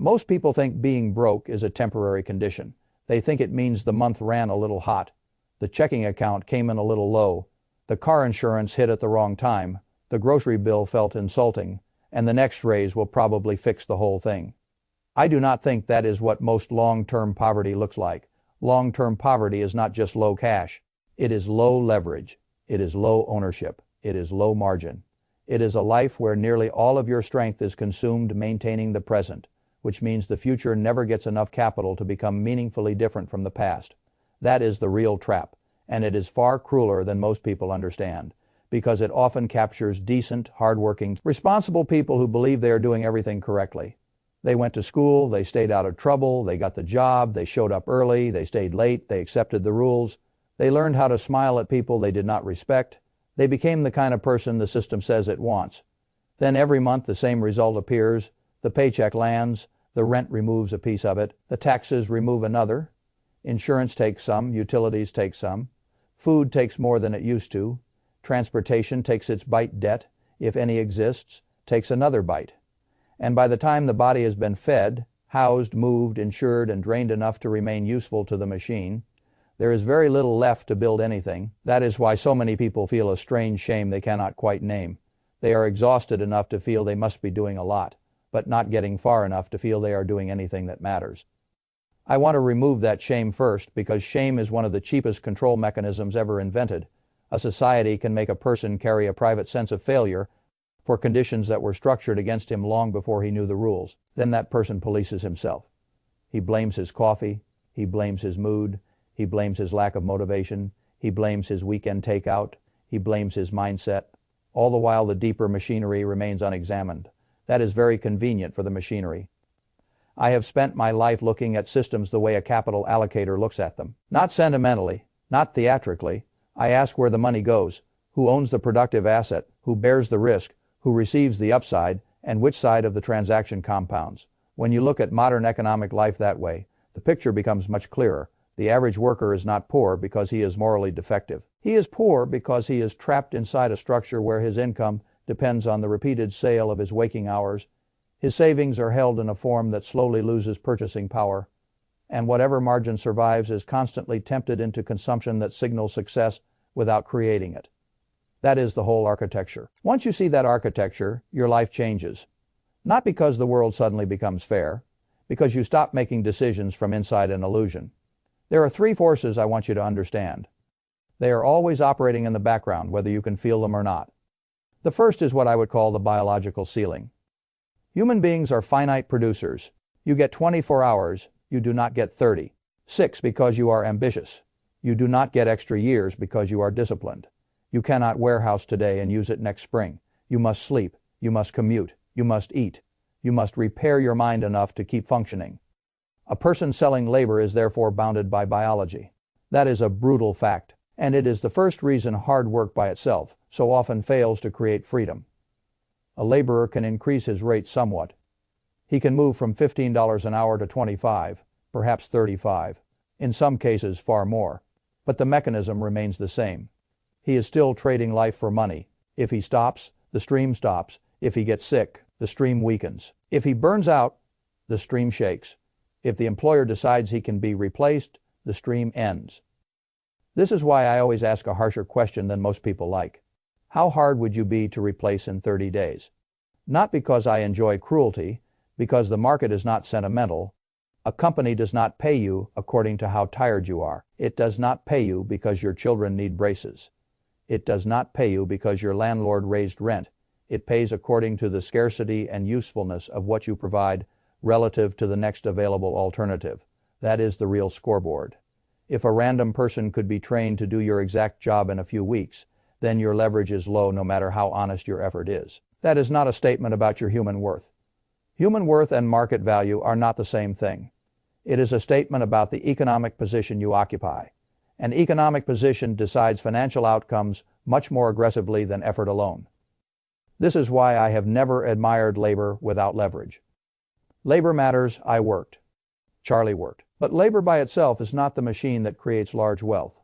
Most people think being broke is a temporary condition. They think it means the month ran a little hot, the checking account came in a little low, the car insurance hit at the wrong time, the grocery bill felt insulting, and the next raise will probably fix the whole thing. I do not think that is what most long-term poverty looks like. Long-term poverty is not just low cash. It is low leverage. It is low ownership. It is low margin. It is a life where nearly all of your strength is consumed maintaining the present, which means the future never gets enough capital to become meaningfully different from the past. That is the real trap, and it is far crueler than most people understand, because it often captures decent, hardworking, responsible people who believe they are doing everything correctly. They went to school, they stayed out of trouble, they got the job, they showed up early, they stayed late, they accepted the rules, they learned how to smile at people they did not respect, they became the kind of person the system says it wants. Then every month the same result appears, the paycheck lands, the rent removes a piece of it, the taxes remove another, insurance takes some, utilities take some, food takes more than it used to, transportation takes its bite, debt, if any exists, takes another bite. And by the time the body has been fed, housed, moved, insured, and drained enough to remain useful to the machine, there is very little left to build anything. That is why so many people feel a strange shame they cannot quite name. They are exhausted enough to feel they must be doing a lot, but not getting far enough to feel they are doing anything that matters. I want to remove that shame first because shame is one of the cheapest control mechanisms ever invented. A society can make a person carry a private sense of failure for conditions that were structured against him long before he knew the rules. Then that person polices himself. He blames his coffee, he blames his mood, he blames his lack of motivation, he blames his weekend takeout, he blames his mindset. All the while the deeper machinery remains unexamined. That is very convenient for the machinery. I have spent my life looking at systems the way a capital allocator looks at them. Not sentimentally, not theatrically. I ask where the money goes, who owns the productive asset, who bears the risk, who receives the upside, and which side of the transaction compounds. When you look at modern economic life that way, the picture becomes much clearer. The average worker is not poor because he is morally defective. He is poor because he is trapped inside a structure where his income depends on the repeated sale of his waking hours. His savings are held in a form that slowly loses purchasing power, and whatever margin survives is constantly tempted into consumption that signals success without creating it. That is the whole architecture. Once you see that architecture, your life changes. Not because the world suddenly becomes fair, because you stop making decisions from inside an illusion. There are three forces I want you to understand. They are always operating in the background, whether you can feel them or not. The first is what I would call the biological ceiling. Human beings are finite producers. You get 24 hours, you do not get 30. 6 because you are ambitious. You do not get extra years because you are disciplined. You cannot warehouse today and use it next spring. You must sleep. You must commute. You must eat. You must repair your mind enough to keep functioning. A person selling labor is therefore bounded by biology. That is a brutal fact, and it is the first reason hard work by itself so often fails to create freedom. A laborer can increase his rate somewhat. He can move from $15 an hour to $25, perhaps $35, in some cases far more, but the mechanism remains the same. He is still trading life for money. If he stops, the stream stops. If he gets sick, the stream weakens. If he burns out, the stream shakes. If the employer decides he can be replaced, the stream ends. This is why I always ask a harsher question than most people like. How hard would you be to replace in 30 days? Not because I enjoy cruelty, because the market is not sentimental. A company does not pay you according to how tired you are. It does not pay you because your children need braces. It does not pay you because your landlord raised rent. It pays according to the scarcity and usefulness of what you provide relative to the next available alternative. That is the real scoreboard. If a random person could be trained to do your exact job in a few weeks, then your leverage is low no matter how honest your effort is. That is not a statement about your human worth. Human worth and market value are not the same thing. It is a statement about the economic position you occupy. An economic position decides financial outcomes much more aggressively than effort alone. This is why I have never admired labor without leverage. Labor matters, I worked. Charlie worked. But labor by itself is not the machine that creates large wealth.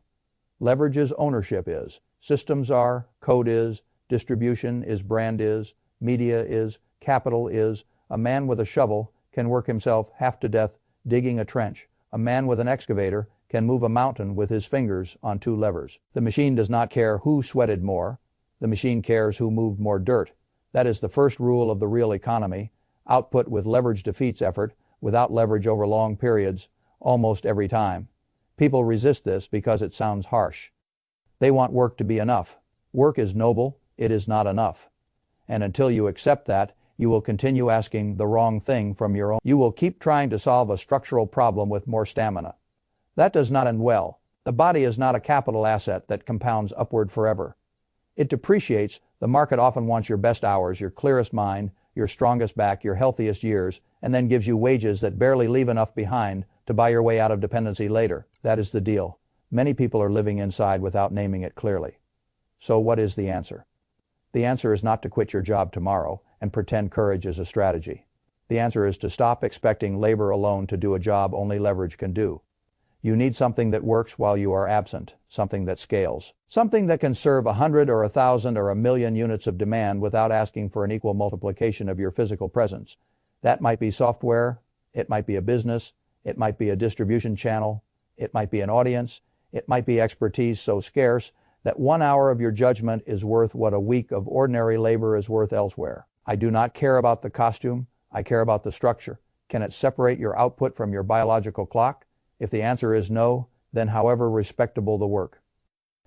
Leverage is, ownership is, systems are, code is, distribution is, brand is, media is, capital is. A man with a shovel can work himself half to death digging a trench. A man with an excavator can move a mountain with his fingers on 2 levers. The machine does not care who sweated more. The machine cares who moved more dirt. That is the first rule of the real economy. Output with leverage defeats effort without leverage over long periods, almost every time. People resist this because it sounds harsh. They want work to be enough. Work is noble, it is not enough. And until you accept that, you will continue asking the wrong thing from your own. You will keep trying to solve a structural problem with more stamina. That does not end well. The body is not a capital asset that compounds upward forever. It depreciates. The market often wants your best hours, your clearest mind, your strongest back, your healthiest years, and then gives you wages that barely leave enough behind to buy your way out of dependency later. That is the deal. Many people are living inside without naming it clearly. So what is the answer? The answer is not to quit your job tomorrow and pretend courage is a strategy. The answer is to stop expecting labor alone to do a job only leverage can do. You need something that works while you are absent, something that scales, something that can serve 100 or 1,000 or 1,000,000 units of demand without asking for an equal multiplication of your physical presence. That might be software, it might be a business, it might be a distribution channel, it might be an audience, it might be expertise so scarce that 1 hour of your judgment is worth what a week of ordinary labor is worth elsewhere. I do not care about the costume, I care about the structure. Can it separate your output from your biological clock? If the answer is no, then however respectable the work,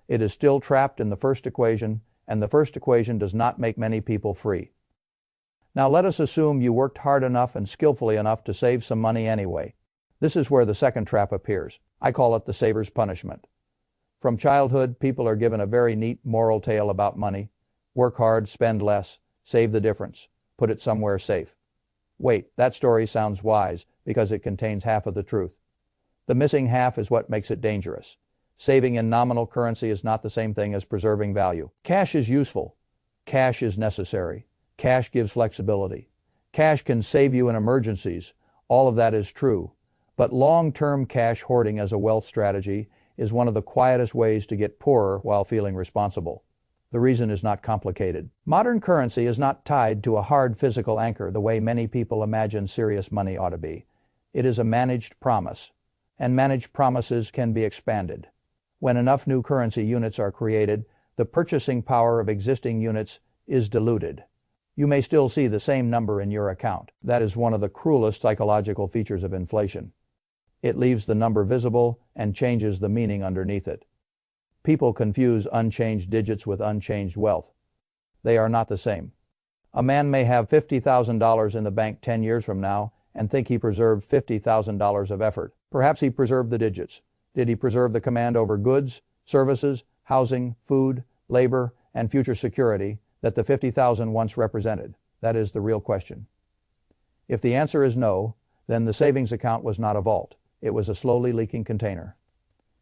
it is still trapped in the first equation, and the first equation does not make many people free. Now let us assume you worked hard enough and skillfully enough to save some money anyway. This is where the second trap appears. I call it the saver's punishment. From childhood, people are given a very neat moral tale about money. Work hard, spend less, save the difference, put it somewhere safe. Wait, that story sounds wise because it contains half of the truth. The missing half is what makes it dangerous. Saving in nominal currency is not the same thing as preserving value. Cash is useful. Cash is necessary. Cash gives flexibility. Cash can save you in emergencies. All of that is true. But long-term cash hoarding as a wealth strategy is one of the quietest ways to get poorer while feeling responsible. The reason is not complicated. Modern currency is not tied to a hard physical anchor the way many people imagine serious money ought to be. It is a managed promise. And managed promises can be expanded. When enough new currency units are created, the purchasing power of existing units is diluted. You may still see the same number in your account. That is one of the cruelest psychological features of inflation. It leaves the number visible and changes the meaning underneath it. People confuse unchanged digits with unchanged wealth. They are not the same. A man may have $50,000 in the bank 10 years from now and think he preserved $50,000 of effort. Perhaps he preserved the digits. Did he preserve the command over goods, services, housing, food, labor, and future security that the 50,000 once represented? That is the real question. If the answer is no, then the savings account was not a vault. It was a slowly leaking container.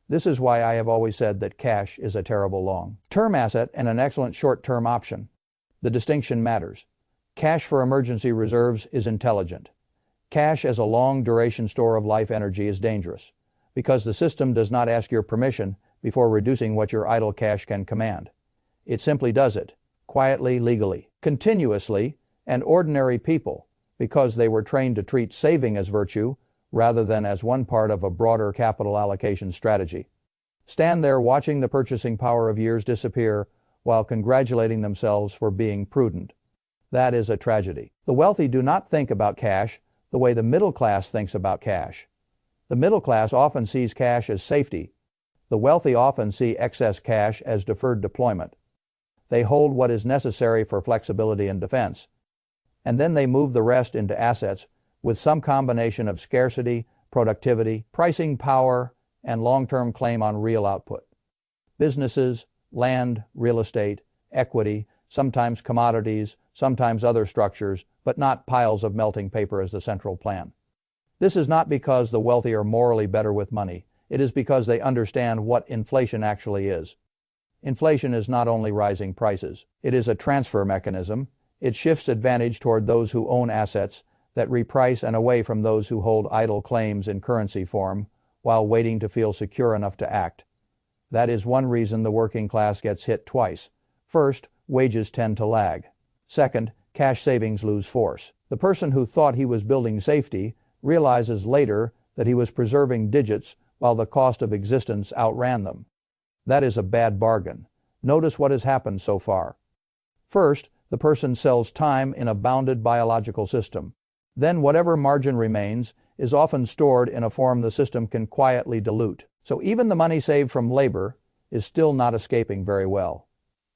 This is why I have always said that cash is a terrible long-term asset and an excellent short-term option. The distinction matters. Cash for emergency reserves is intelligent. Cash as a long-duration store of life energy is dangerous, because the system does not ask your permission before reducing what your idle cash can command. It simply does it, quietly, legally, continuously, and ordinary people, because they were trained to treat saving as virtue rather than as one part of a broader capital allocation strategy, stand there watching the purchasing power of years disappear while congratulating themselves for being prudent. That is a tragedy. The wealthy do not think about cash the way the middle class thinks about cash. The middle class often sees cash as safety. The wealthy often see excess cash as deferred deployment. They hold what is necessary for flexibility and defense, and then they move the rest into assets with some combination of scarcity, productivity, pricing power, and long-term claim on real output. Businesses, land, real estate, equity, sometimes commodities, sometimes other structures, but not piles of melting paper as the central plan. This is not because the wealthy are morally better with money. It is because they understand what inflation actually is. Inflation is not only rising prices. It is a transfer mechanism. It shifts advantage toward those who own assets that reprice and away from those who hold idle claims in currency form while waiting to feel secure enough to act. That is one reason the working class gets hit twice. First, wages tend to lag. Second, cash savings lose force. The person who thought he was building safety realizes later that he was preserving digits while the cost of existence outran them. That is a bad bargain. Notice what has happened so far. First, the person sells time in a bounded biological system. Then whatever margin remains is often stored in a form the system can quietly dilute. So even the money saved from labor is still not escaping very well.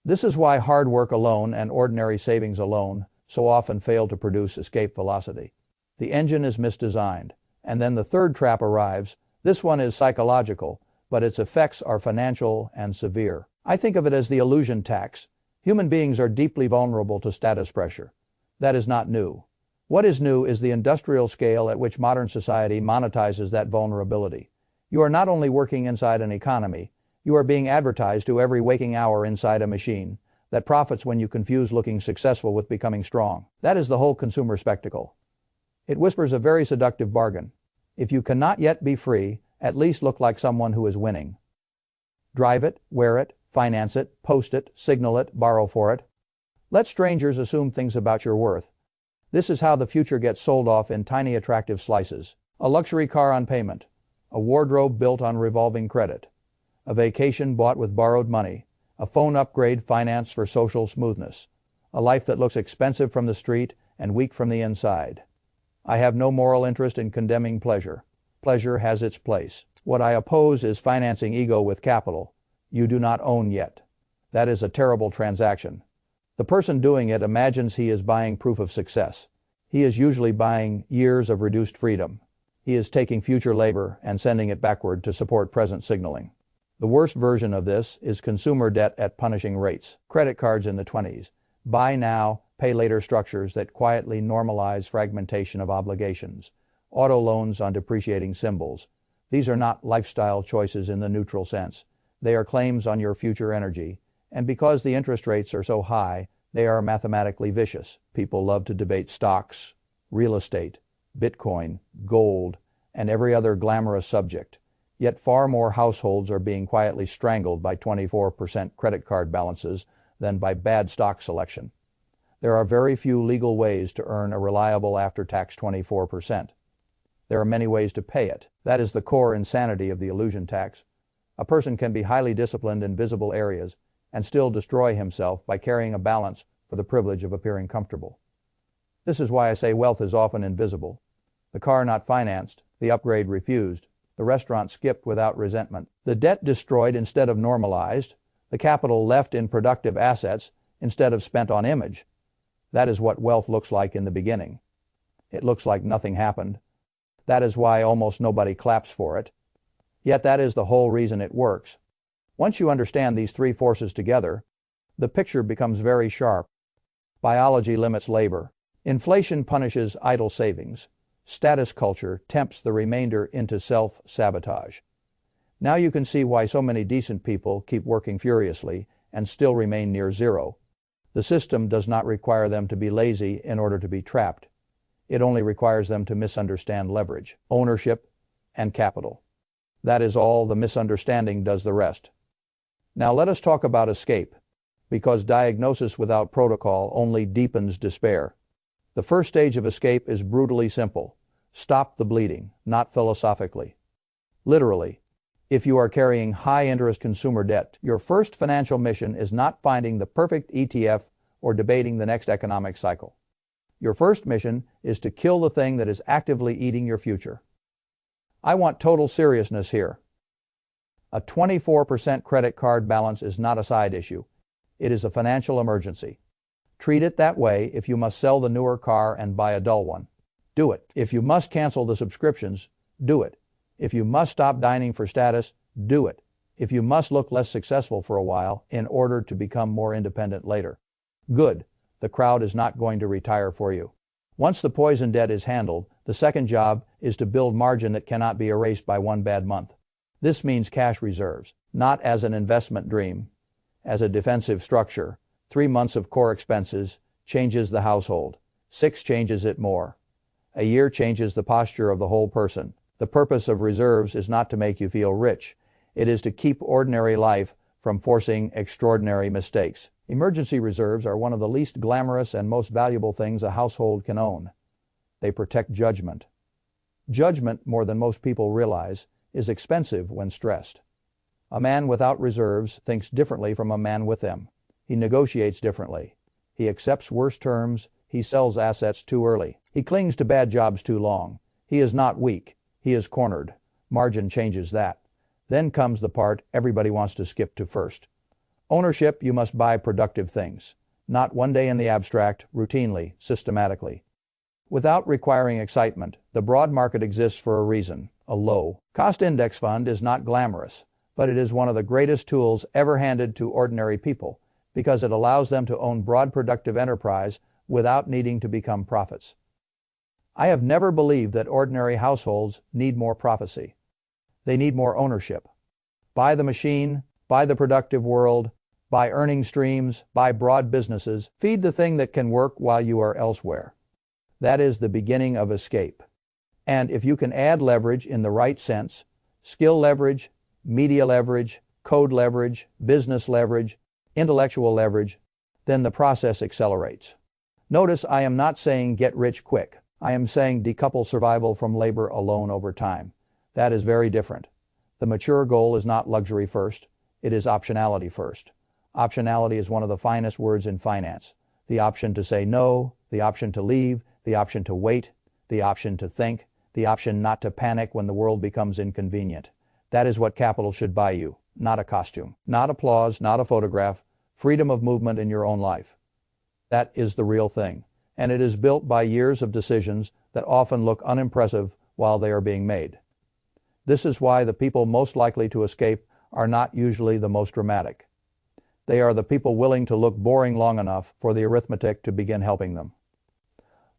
This is why hard work alone and ordinary savings alone so often fail to produce escape velocity. The engine is misdesigned. And then the third trap arrives. This one is psychological, but its effects are financial and severe. I think of it as the illusion tax. Human beings are deeply vulnerable to status pressure. That is not new. What is new is the industrial scale at which modern society monetizes that vulnerability. You are not only working inside an economy, you are being advertised to every waking hour inside a machine that profits when you confuse looking successful with becoming strong. That is the whole consumer spectacle. It whispers a very seductive bargain. If you cannot yet be free, at least look like someone who is winning. Drive it, wear it, finance it, post it, signal it, borrow for it. Let strangers assume things about your worth. This is how the future gets sold off in tiny attractive slices. A luxury car on payment, a wardrobe built on revolving credit, a vacation bought with borrowed money, a phone upgrade financed for social smoothness, a life that looks expensive from the street and weak from the inside. I have no moral interest in condemning pleasure. Pleasure has its place. What I oppose is financing ego with capital you do not own yet. That is a terrible transaction. The person doing it imagines he is buying proof of success. He is usually buying years of reduced freedom. He is taking future labor and sending it backward to support present signaling. The worst version of this is consumer debt at punishing rates. Credit cards in the 20s. Buy now, pay later structures that quietly normalize fragmentation of obligations. Auto loans on depreciating symbols. These are not lifestyle choices in the neutral sense. They are claims on your future energy. And because the interest rates are so high, they are mathematically vicious. People love to debate stocks, real estate, Bitcoin, gold, and every other glamorous subject. Yet far more households are being quietly strangled by 24% credit card balances than by bad stock selection. There are very few legal ways to earn a reliable after-tax 24%. There are many ways to pay it. That is the core insanity of the illusion tax. A person can be highly disciplined in visible areas and still destroy himself by carrying a balance for the privilege of appearing comfortable. This is why I say wealth is often invisible. The car not financed, the upgrade refused, the restaurant skipped without resentment, the debt destroyed instead of normalized, the capital left in productive assets instead of spent on image. That is what wealth looks like in the beginning. It looks like nothing happened. That is why almost nobody claps for it. Yet that is the whole reason it works. Once you understand these three forces together, the picture becomes very sharp. Biology limits labor. Inflation punishes idle savings. Status culture tempts the remainder into self-sabotage. Now you can see why so many decent people keep working furiously and still remain near zero. The system does not require them to be lazy in order to be trapped. It only requires them to misunderstand leverage, ownership, and capital. That is all. The misunderstanding does the rest. Now let us talk about escape, because diagnosis without protocol only deepens despair. The first stage of escape is brutally simple. Stop the bleeding, not philosophically. Literally, if you are carrying high-interest consumer debt, your first financial mission is not finding the perfect ETF or debating the next economic cycle. Your first mission is to kill the thing that is actively eating your future. I want total seriousness here. A 24% credit card balance is not a side issue. It is a financial emergency. Treat it that way if you must sell the newer car and buy a dull one. Do it. If you must cancel the subscriptions, do it. If you must stop dining for status, do it. If you must look less successful for a while in order to become more independent later. Good. The crowd is not going to retire for you. Once the poison debt is handled, the second job is to build margin that cannot be erased by one bad month. This means cash reserves, not as an investment dream, as a defensive structure. 3 months of core expenses changes the household. 6 changes it more. A year changes the posture of the whole person. The purpose of reserves is not to make you feel rich. It is to keep ordinary life from forcing extraordinary mistakes. Emergency reserves are one of the least glamorous and most valuable things a household can own. They protect judgment. Judgment, more than most people realize, is expensive when stressed. A man without reserves thinks differently from a man with them. He negotiates differently. He accepts worse terms. He sells assets too early. He clings to bad jobs too long. He is not weak. He is cornered. Margin changes that. Then comes the part everybody wants to skip to first. Ownership. You must buy productive things. Not one day in the abstract, routinely, systematically. Without requiring excitement, the broad market exists for a reason. A low-cost index fund is not glamorous, but it is one of the greatest tools ever handed to ordinary people because it allows them to own broad productive enterprise without needing to become prophets. I have never believed that ordinary households need more prophecy. They need more ownership. Buy the machine, buy the productive world, buy earning streams, buy broad businesses, feed the thing that can work while you are elsewhere. That is the beginning of escape. And if you can add leverage in the right sense, skill leverage, media leverage, code leverage, business leverage, intellectual leverage, then the process accelerates. Notice I am not saying get rich quick. I am saying decouple survival from labor alone over time. That is very different. The mature goal is not luxury first. It is optionality first. Optionality is one of the finest words in finance. The option to say no, the option to leave, the option to wait, the option to think, the option not to panic when the world becomes inconvenient. That is what capital should buy you, not a costume, not applause, not a photograph, freedom of movement in your own life. That is the real thing, and it is built by years of decisions that often look unimpressive while they are being made. This is why the people most likely to escape are not usually the most dramatic. They are the people willing to look boring long enough for the arithmetic to begin helping them.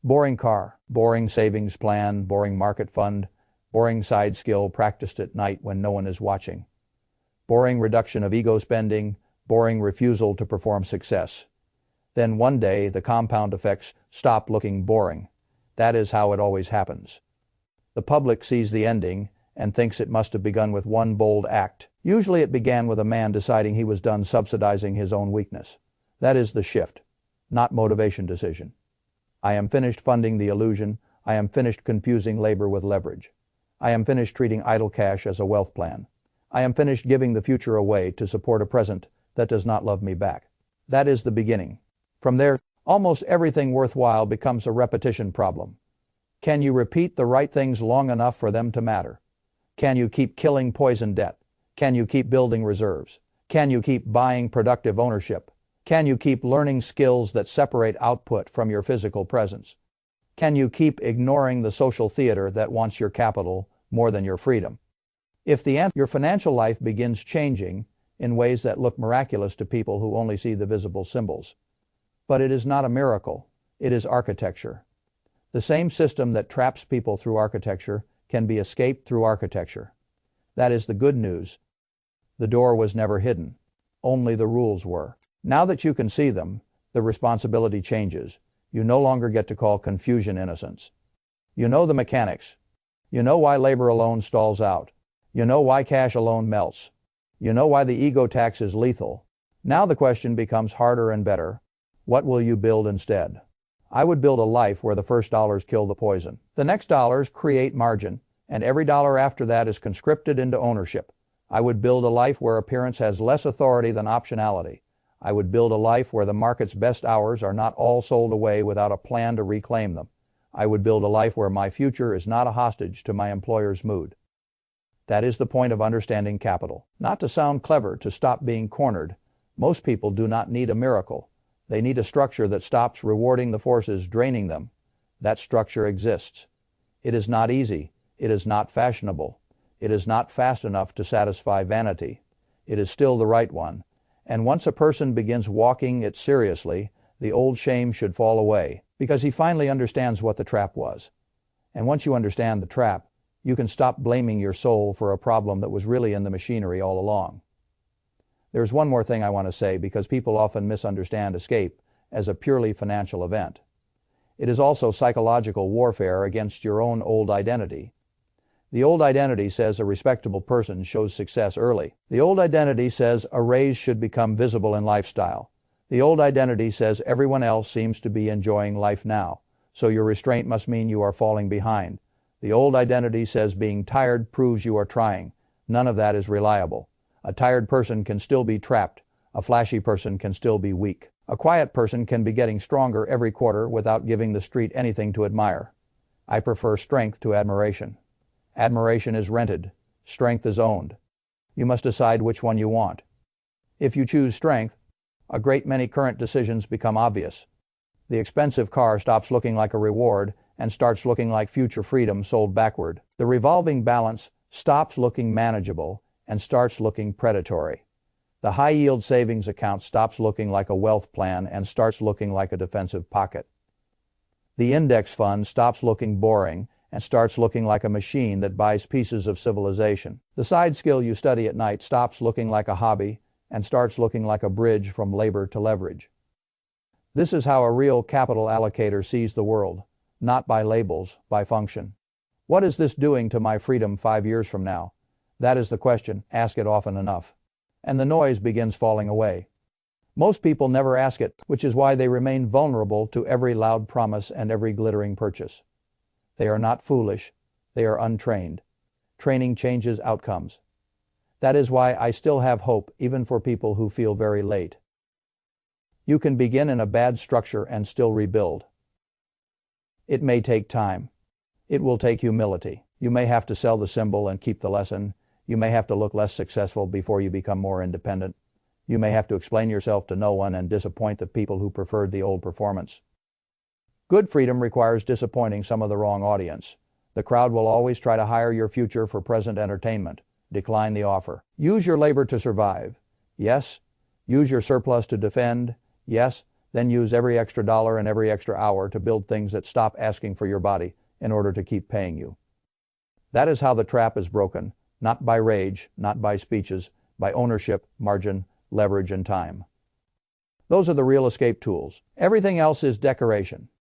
Boring car, boring savings plan, boring market fund, boring side skill practiced at night when no one is watching. Boring reduction of ego spending, boring refusal to perform success. Then one day the compound effects stop looking boring. That is how it always happens. The public sees the ending and thinks it must have begun with one bold act. Usually it began with a man deciding he was done subsidizing his own weakness. That is the shift, not motivation decision. I am finished funding the illusion. I am finished confusing labor with leverage. I am finished treating idle cash as a wealth plan. I am finished giving the future away to support a present that does not love me back. That is the beginning. From there, almost everything worthwhile becomes a repetition problem. Can you repeat the right things long enough for them to matter? Can you keep killing poison debt? Can you keep building reserves? Can you keep buying productive ownership? Can you keep learning skills that separate output from your physical presence? Can you keep ignoring the social theater that wants your capital more than your freedom? If the answer, your financial life begins changing in ways that look miraculous to people who only see the visible symbols. But it is not a miracle. It is architecture. The same system that traps people through architecture can be escaped through architecture. That is the good news. The door was never hidden. Only the rules were. Now that you can see them, the responsibility changes. You no longer get to call confusion innocence. You know the mechanics. You know why labor alone stalls out. You know why cash alone melts. You know why the ego tax is lethal. Now the question becomes harder and better. What will you build instead? I would build a life where the first dollars kill the poison. The next dollars create margin, and every dollar after that is conscripted into ownership. I would build a life where appearance has less authority than optionality. I would build a life where the market's best hours are not all sold away without a plan to reclaim them. I would build a life where my future is not a hostage to my employer's mood. That is the point of understanding capital. Not to sound clever, to stop being cornered. Most people do not need a miracle. They need a structure that stops rewarding the forces draining them. That structure exists. It is not easy. It is not fashionable. It is not fast enough to satisfy vanity. It is still the right one. And once a person begins walking it seriously, the old shame should fall away, because he finally understands what the trap was. And once you understand the trap, you can stop blaming your soul for a problem that was really in the machinery all along. There's one more thing I want to say, because people often misunderstand escape as a purely financial event. It is also psychological warfare against your own old identity. The old identity says a respectable person shows success early. The old identity says a raise should become visible in lifestyle. The old identity says everyone else seems to be enjoying life now, so your restraint must mean you are falling behind. The old identity says being tired proves you are trying. None of that is reliable. A tired person can still be trapped. A flashy person can still be weak. A quiet person can be getting stronger every quarter without giving the street anything to admire. I prefer strength to admiration. Admiration is rented. Strength is owned. You must decide which one you want. If you choose strength, a great many current decisions become obvious. The expensive car stops looking like a reward and starts looking like future freedom sold backward. The revolving balance stops looking manageable and starts looking predatory. The high-yield savings account stops looking like a wealth plan and starts looking like a defensive pocket. The index fund stops looking boring and starts looking like a machine that buys pieces of civilization. The side skill you study at night stops looking like a hobby and starts looking like a bridge from labor to leverage. This is how a real capital allocator sees the world, not by labels, by function. What is this doing to my freedom 5 years from now? That is the question. Ask it often enough, and the noise begins falling away. Most people never ask it, which is why they remain vulnerable to every loud promise and every glittering purchase. They are not foolish. They are untrained. Training changes outcomes. That is why I still have hope, even for people who feel very late. You can begin in a bad structure and still rebuild. It may take time. It will take humility. You may have to sell the symbol and keep the lesson. You may have to look less successful before you become more independent. You may have to explain yourself to no one and disappoint the people who preferred the old performance. Good freedom requires disappointing some of the wrong audience. The crowd will always try to hire your future for present entertainment. Decline the offer. Use your labor to survive. Yes. Use your surplus to defend. Yes. Then use every extra dollar and every extra hour to build things that stop asking for your body in order to keep paying you. That is how the trap is broken, not by rage, not by speeches, by ownership, margin, leverage, and time. Those are the real escape tools. Everything else is decoration.